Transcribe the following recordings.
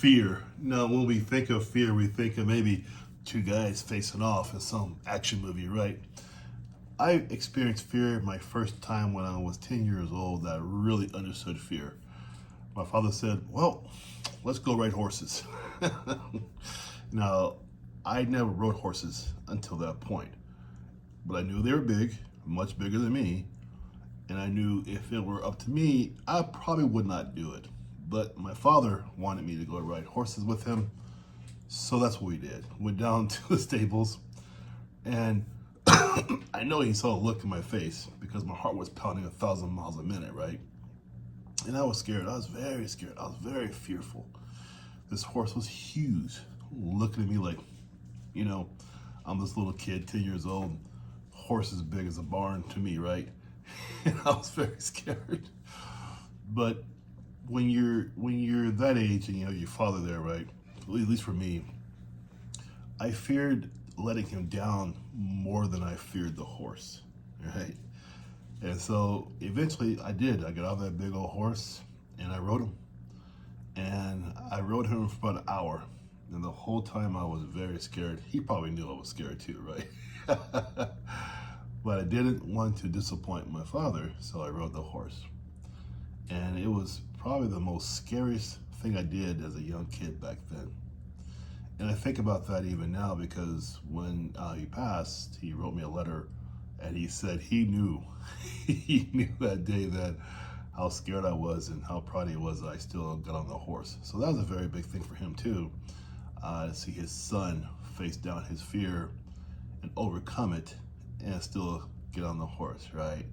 Fear. Now, when we think of fear, we think of maybe two guys facing off in some action movie, right? I experienced fear my first time when I was 10 years old. That I really understood fear. My father said, well, let's go ride horses. Now, I never rode horses until that point, but I knew they were big, much bigger than me, and I knew if it were up to me, I probably would not do it. But my father wanted me to go ride horses with him, so that's what we did. Went down to the stables, and I know he saw a look in my face because my heart was pounding 1,000 miles a minute, right? And I was scared. I was very scared. I was very fearful. This horse was huge, looking at me like, you know, I'm this little kid, 10 years old. Horse as big as a barn to me, right? And I was very scared. But when you're that age and you have your father there, right? At least for me, I feared letting him down more than I feared the horse, right? And so eventually I did. I got out of that big old horse and I rode him. And I rode him for about an hour. And the whole time I was very scared. He probably knew I was scared too, right? But I didn't want to disappoint my father, so I rode the horse. And it was probably the most scariest thing I did as a young kid back then. And I think about that even now because when he passed, he wrote me a letter and he said he knew, he knew that day that how scared I was and how proud he was that I still got on the horse. So that was a very big thing for him too, to see his son face down his fear and overcome it and still get on the horse, right?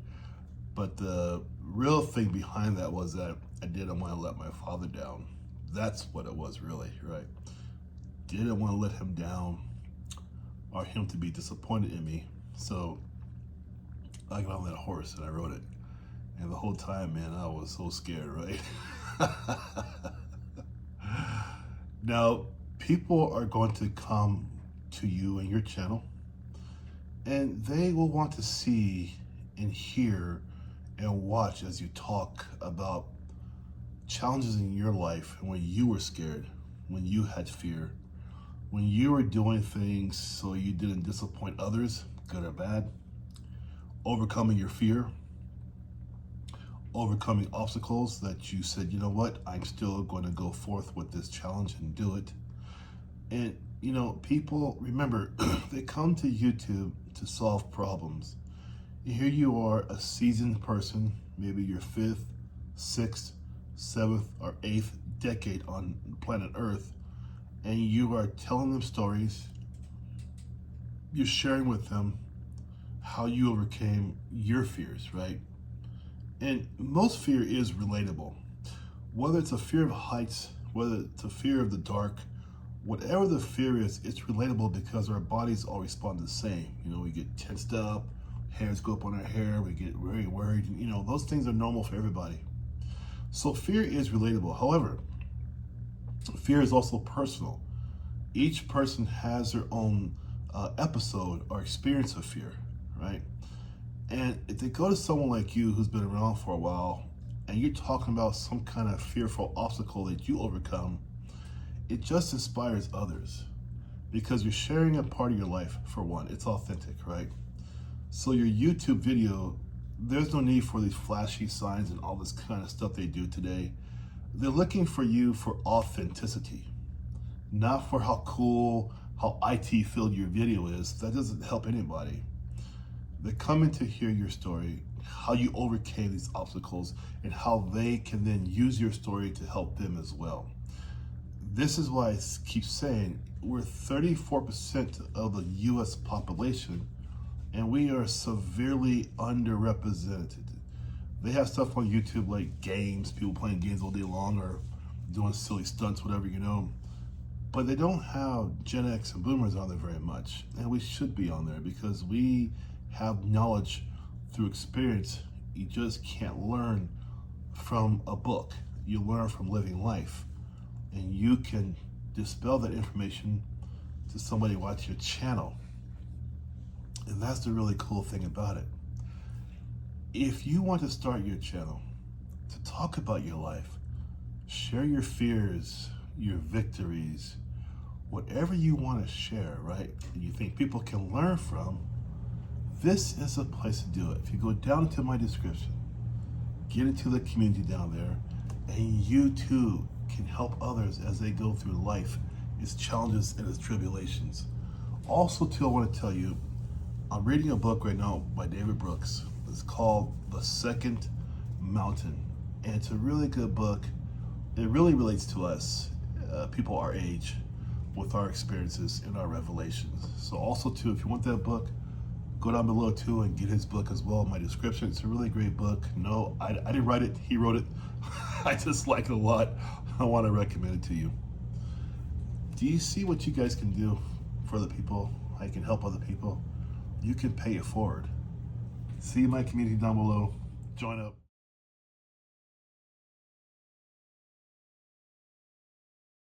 But the real thing behind that was that I didn't want to let my father down. That's what it was really, right? Didn't want to let him down or him to be disappointed in me. So I got on that horse and I rode it. And the whole time, man, I was so scared, right? Now, people are going to come to you and your channel and they will want to see and hear and watch as you talk about challenges in your life and when you were scared, when you had fear, when you were doing things so you didn't disappoint others, good or bad, overcoming your fear, overcoming obstacles that you said, you know what, I'm still going to go forth with this challenge and do it. And, you know, people, remember, they come to YouTube to solve problems. Here you are, a seasoned person, maybe your 5th, 6th, 7th, or 8th decade on planet Earth, and you are telling them stories, you're sharing with them how you overcame your fears, right? And most fear is relatable. Whether it's a fear of heights, whether it's a fear of the dark, whatever the fear is, it's relatable because our bodies all respond the same. You know, we get tensed up, hairs go up on our hair, we get very worried. You know, those things are normal for everybody. So fear is relatable. However, fear is also personal. Each person has their own episode or experience of fear, right? And if they go to someone like you who's been around for a while and you're talking about some kind of fearful obstacle that you overcome, it just inspires others because you're sharing a part of your life. For one, it's authentic, right? So your YouTube video, there's no need for these flashy signs and all this kind of stuff they do today. They're looking for you for authenticity, not for how cool, how IT filled your video is. That doesn't help anybody. They're coming to hear your story, how you overcame these obstacles, and how they can then use your story to help them as well. This is why I keep saying we're 34% of the US population, and we are severely underrepresented. They have stuff on YouTube like games, people playing games all day long or doing silly stunts, whatever, you know. But they don't have Gen X and Boomers on there very much. And we should be on there because we have knowledge through experience. You just can't learn from a book. You learn from living life. And you can dispel that information to somebody watching your channel. And that's the really cool thing about it. If you want to start your channel to talk about your life, share your fears, your victories, whatever you want to share, right? And you think people can learn from, this is a place to do it. If you go down into my description, get into the community down there, and you too can help others as they go through life, its challenges and its tribulations. Also, too, I want to tell you, I'm reading a book right now by David Brooks. It's called The Second Mountain, and it's a really good book. It really relates to us, people our age, with our experiences and our revelations. So also, too, if you want that book, go down below too and get his book as well in my description. It's a really great book. No, I didn't write it, he wrote it. I just like it a lot. I want to recommend it to you. Do you see what you guys can do for other people? How you can help other people? You can pay it forward. See my community down below. Join up.